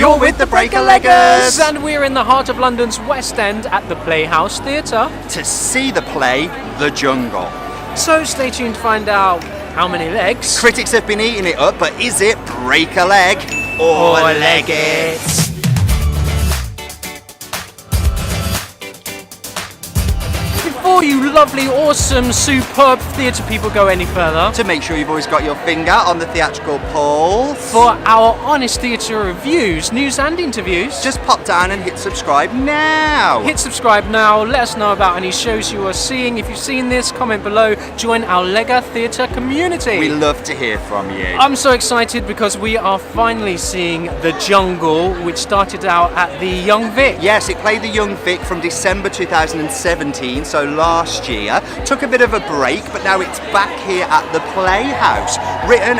You're with the Break-a-Leggers! And we're in the heart of London's West End at the Playhouse Theatre to see the play The Jungle. So stay tuned to find out how many legs. Critics have been eating it up, but is it break a leg or leg it? Before you lovely, awesome, superb theatre people go any further, To make sure you've always got your finger on the theatrical pulse, for our honest theatre reviews, news and interviews, just pop down and hit subscribe now. hit subscribe now. Let us know about any shows you are seeing. If you've seen this, comment below. Join our Lega Theatre community. We love to hear from you. I'm so excited because we are finally seeing The Jungle, which started out at the Young Vic. Yes, it played the Young Vic from December 2017, so last year. Took a bit of a break, but now it's back here at the Playhouse. Written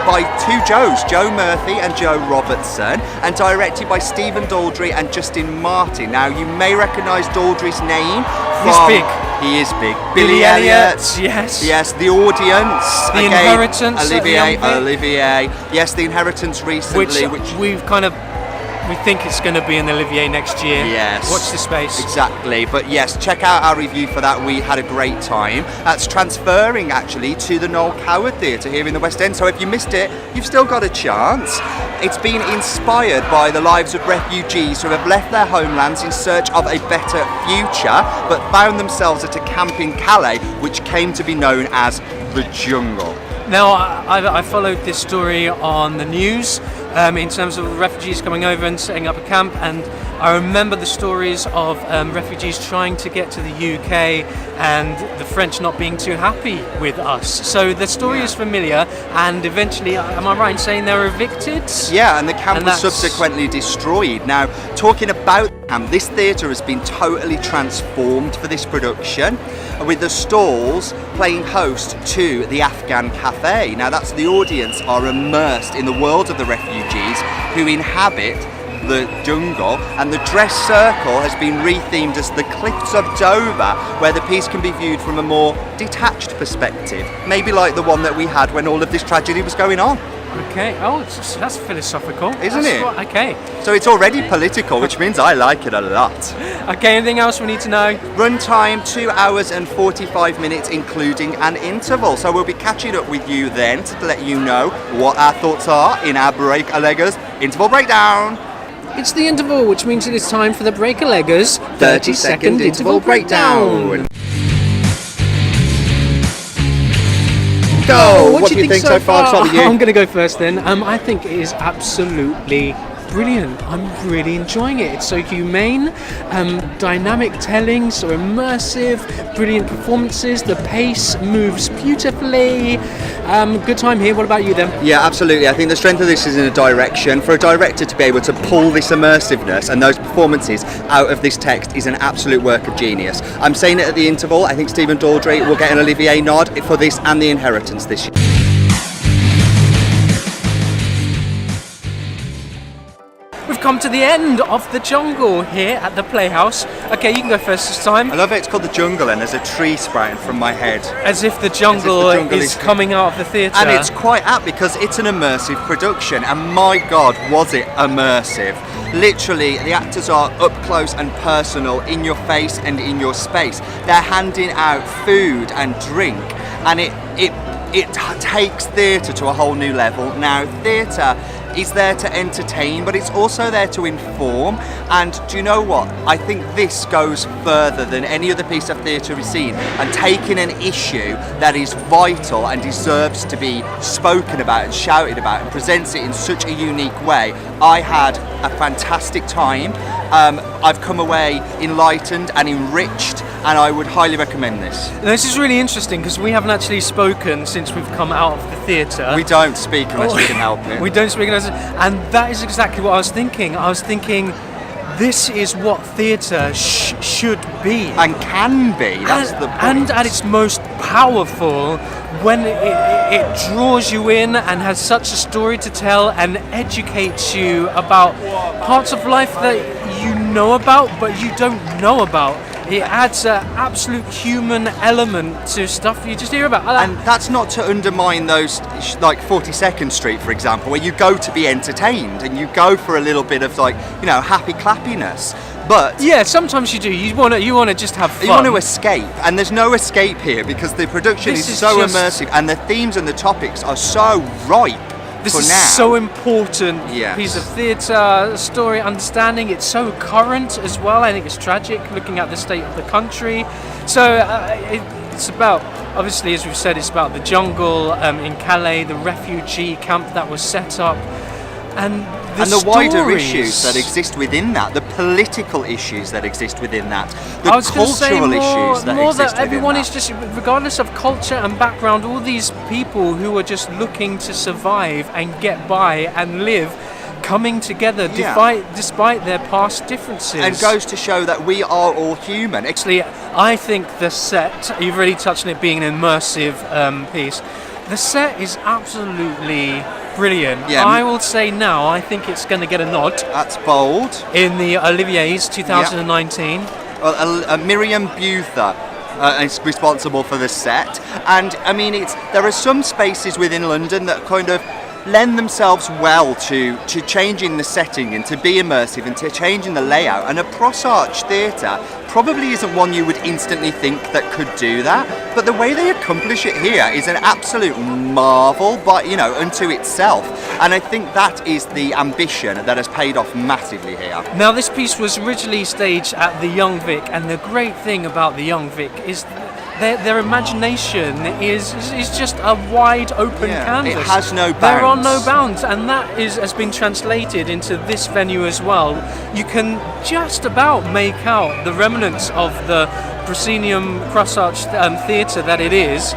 by two Joes, Joe Murphy and Joe Robertson, and directed by Stephen Daldry and Justin Martin. Now, you may recognise Daldry's name from... He's big. He is big. Billy Elliot, yes. Yes, The Audience. The Inheritance at the Young Vic. Olivier. Yes, The Inheritance recently, Which we've kind of... We think it's going to be in the Olivier next year. Yes. Watch this space. Exactly. But yes, check out our review for that. We had a great time. That's transferring actually to the Noel Coward Theatre here in the West End. So if you missed it, you've still got a chance. It's been inspired by the lives of refugees who have left their homelands in search of a better future, but found themselves at a camp in Calais, which came to be known as the Jungle. Now, I followed this story on the news in terms of refugees coming over and setting up a camp, and I remember the stories of refugees trying to get to the UK and the French not being too happy with us. So the story is familiar, and eventually, am I right in saying they were evicted? Yeah, and the camp was subsequently destroyed. Now, talking about this theatre has been totally transformed for this production, with the stalls playing host to the Afghan Café. Now, that's the audience are immersed in the world of the refugees who inhabit the jungle, and the dress circle has been rethemed as the Cliffs of Dover, where the piece can be viewed from a more detached perspective, maybe like the one that we had when all of this tragedy was going on. Okay, that's philosophical. Isn't it? Okay. So it's already political, which means I like it a lot. Okay, anything else we need to know? Runtime 2 hours and 45 minutes, including an interval. So we'll be catching up with you then to let you know what our thoughts are in our Break-a-Leggers interval breakdown. It's the interval, which means it is time for the Break-a-Leggers 30-second interval breakdown. Go! What do you think so far? I'm going to go first then. I think it is absolutely brilliant. I'm really enjoying it. It's so humane, dynamic telling, so immersive, brilliant performances. The pace moves beautifully. Good time here. What about you then? Yeah, absolutely. I think the strength of this is in a direction. For a director to be able to pull this immersiveness and those performances out of this text is an absolute work of genius. I'm saying it at the interval. I think Stephen Daldry will get an Olivier nod for this and The Inheritance this year. We've come to the end of The Jungle here at the Playhouse. Okay, you can go first this time. I love it. It's called The Jungle, and there's a tree sprouting from my head. As if the jungle is coming out of the theatre. And it's quite apt because it's an immersive production, and my God, was it immersive. Literally, the actors are up close and personal, in your face and in your space. They're handing out food and drink, and it takes theatre to a whole new level. Now, theatre is there to entertain, but it's also there to inform. And do you know what? I think this goes further than any other piece of theatre we've seen, and taking an issue that is vital and deserves to be spoken about and shouted about and presents it in such a unique way. I had a fantastic time. I've come away enlightened and enriched, and I would highly recommend this. This is really interesting because we haven't actually spoken since we've come out of the theatre. We don't speak unless we can help it. We don't speak unless, and that is exactly what I was thinking. I was thinking, this is what theatre should be and can be. That's the point. And at its most powerful, when it draws you in and has such a story to tell and educates you about parts of life that you know about but you don't know about. It adds an absolute human element to stuff you just hear about. And that's not to undermine those, like 42nd Street, for example, where you go to be entertained and you go for a little bit of like, you know, happy clappiness. But yeah, sometimes you do. You want to just have fun. You want to escape, and there's no escape here because the production is so immersive, and the themes and the topics are so ripe. This is so important piece of theatre, story, understanding. It's so current as well. I think it's tragic looking at the state of the country. So it's about, obviously, as we've said, it's about the jungle in Calais, the refugee camp that was set up. And the wider issues that exist within that, the political issues that exist within that, the cultural issues that exist within everyone that. is just, regardless of culture and background, all these people who are just looking to survive and get by and live, coming together despite their past differences. And goes to show that we are all human. Actually, I think the set, you've really touched on it being an immersive piece, the set is absolutely brilliant. Yeah. I will say now, I think it's going to get a nod. That's bold. In the Olivier's 2019. Well, Miriam Buether is responsible for the set, and I mean, there are some spaces within London that kind of lend themselves well to changing the setting and to be immersive and to changing the layout. And a cross-arch theatre probably isn't one you would instantly think that could do that, but the way they accomplish it here is an absolute marvel, but unto itself. And I think that is the ambition that has paid off massively here. Now, this piece was originally staged at the Young Vic, and the great thing about the Young Vic is their imagination is just a wide open canvas. It has no bounds. There are no bounds, and that has been translated into this venue as well. You can just about make out the remnants of the proscenium cross-arch theatre that it is.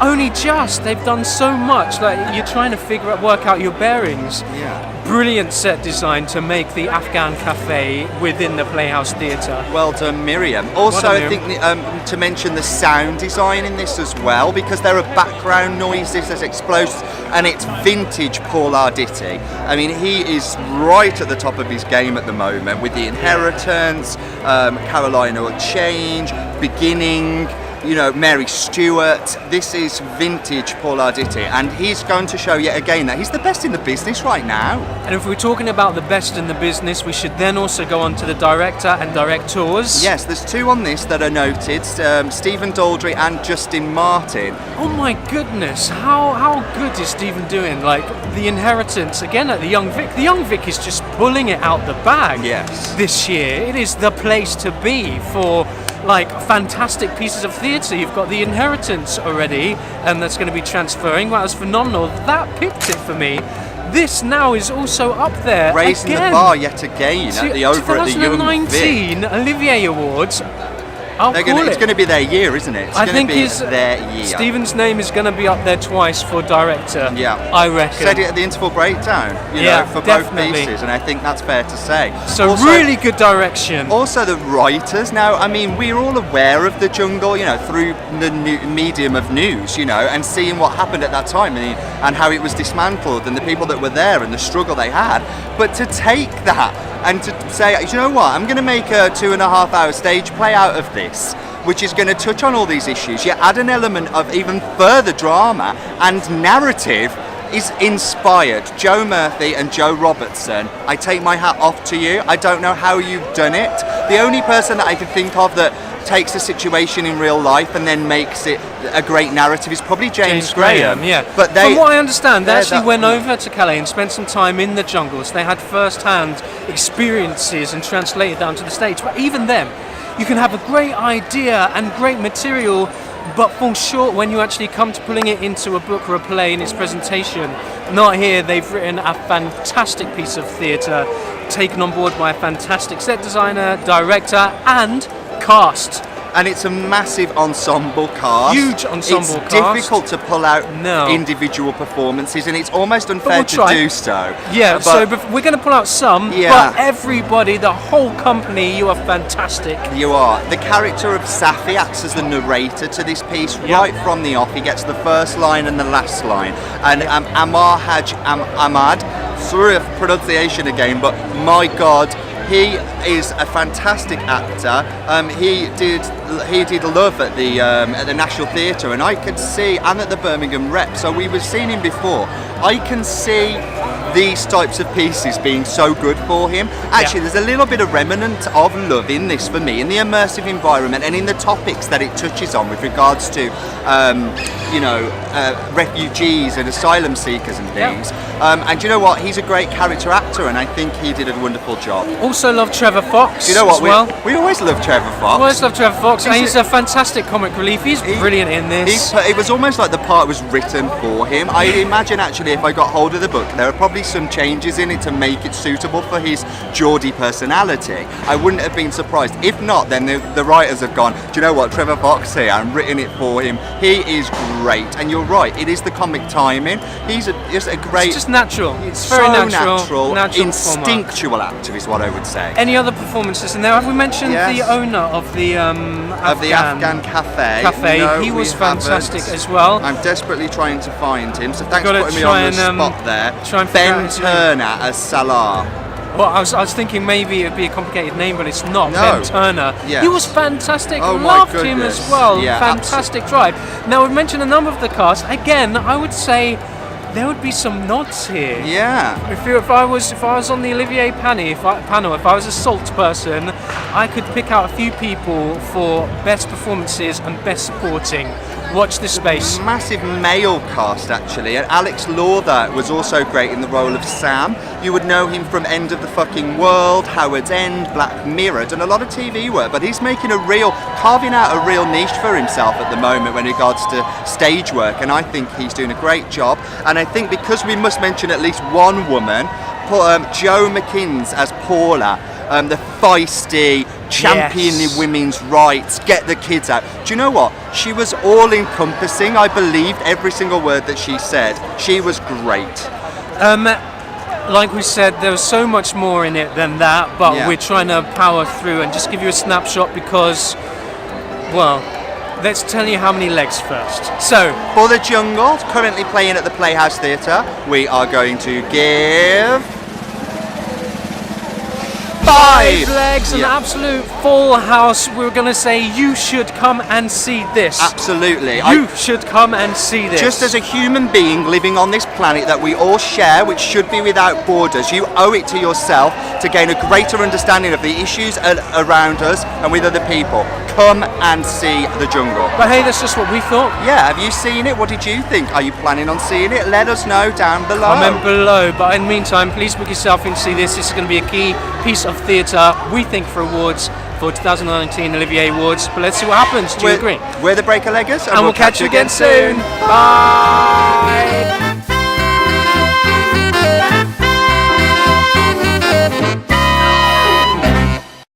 Only just. They've done so much. Like, you're trying to work out your bearings. Yeah. Brilliant set design to make the Afghan Café within the Playhouse Theatre. Well done, Miriam. Also, I think to mention the sound design in this as well, because there are background noises, there's explosions, and it's vintage Paul Arditi. I mean, he is right at the top of his game at the moment with The Inheritance, Carolina or Change, Beginning, Mary Stewart. This is vintage Paul Arditi, and he's going to show yet again that he's the best in the business right now. And if we're talking about the best in the business, we should then also go on to the director and directors. Yes, there's two on this that are noted, Stephen Daldry and Justin Martin. Oh my goodness, how good is Stephen doing? Like, The Inheritance, again at the Young Vic. The Young Vic is just pulling it out the bag this year. It is the place to be for fantastic pieces of theatre. You've got The Inheritance already, and that's going to be transferring. That was phenomenal. That picked it for me. This now is also up there, raising the bar yet again at the Young Vic. 2019 Olivier Awards. It's going to be their year, isn't it? I think their year. Stephen's name is going to be up there twice for director. Yeah, I reckon. Said it at the interval breakdown. For definitely. both pieces, and I think that's fair to say. So also, really good direction. Also, the writers. Now, I mean, we're all aware of the jungle, through the medium of news, and seeing what happened at that time, and how it was dismantled, and the people that were there, and the struggle they had. But to take that and to say, you know what, I'm going to make a 2.5-hour stage play out of this, which is going to touch on all these issues, yet add an element of even further drama and narrative, is inspired. Joe Murphy and Joe Robertson, I take my hat off to you. I don't know how you've done it. The only person that I can think of that takes a situation in real life and then makes it a great narrative is probably James Graham. Yeah. But from what I understand, they actually went over to Calais and spent some time in the jungles. They had first-hand experiences and translated that onto the stage. But even then, you can have a great idea and great material, but fall short when you actually come to pulling it into a book or a play in its presentation. Not here. They've written a fantastic piece of theatre, taken on board by a fantastic set designer, director, and cast. And it's a massive ensemble cast. Huge ensemble cast. It's difficult to pull out individual performances, and it's almost unfair to do so. Yeah, so we're going to pull out some, but everybody, the whole company, you are fantastic. You are. The character of Safi acts as the narrator to this piece right from the off. He gets the first line and the last line. And Amar Haj Ahmad, sorry for pronunciation again, but my God, He is a fantastic actor. He did Love at the National Theatre, and I could see, and at the Birmingham Rep. So we were seeing him before. I can see these types of pieces being so good for him. Actually, there's a little bit of remnant of Love in this for me, in the immersive environment and in the topics that it touches on with regards to, refugees and asylum seekers and things. And you know what? He's a great character actor, and I think he did a wonderful job. Also love Trevor Fox. You know what? As We always love Trevor Fox. Always love Trevor Fox. He's a fantastic comic relief. He's brilliant in this. It was almost like the part was written for him. I imagine actually if I got hold of the book, there are probably some changes in it to make it suitable for his Geordie personality. I wouldn't have been surprised. If not, then the writers have gone, do you know what, Trevor Fox here, and written it for him. He is great, and you're right, it is the comic timing. He's just a great... It's just natural. It's very so natural instinctual actor is what I would say. Any other performances in there? Have we mentioned the owner of the Afghan Café? No, he was fantastic as well. I'm desperately trying to find him, so thanks for putting me on the spot there. Ben Turner as Salah. Well, I was thinking maybe it'd be a complicated name, but it's not. No. Ben Turner. Yes. He was fantastic. Oh, Loved my him as goodness. well. Yeah, Fantastic drive. Now we've mentioned a number of the cast. Again, I would say there would be some nods here. Yeah. If I was on the Olivier panel, if I was a Salt person, I could pick out a few people for best performances and best supporting. Watch this space. Massive male cast actually, and Alex Lawther was also great in the role of Sam. You would know him from End of the Fucking World, Howard's End, Black Mirror, done a lot of TV work, but he's carving out a real niche for himself at the moment when regards to stage work, and I think he's doing a great job. And I think because we must mention at least one woman, Jo McInnes as Paula, the feisty, championing women's rights, get the kids out. Do you know what? She was all encompassing. I believed every single word that she said. She was great. Like we said, there was so much more in it than that, but we're trying to power through and just give you a snapshot because, well, let's tell you how many legs first. So, for The Jungle, currently playing at the Playhouse Theatre, we are going to give 5 legs, an absolute full house. We're going to say you should come and see this. Absolutely. You should come and see this. Just as a human being living on this planet that we all share, which should be without borders, you owe it to yourself to gain a greater understanding of the issues around us and with other people. Come and see The Jungle. But hey, that's just what we thought. Yeah, have you seen it? What did you think? Are you planning on seeing it? Let us know down below. Comment below. But in the meantime, please book yourself in to see this. This is going to be a key piece of theatre, we think, for awards, for 2019 Olivier Awards. But let's see what happens. Do you agree? We're the Breaker Leggers, and we'll catch you again soon. Bye.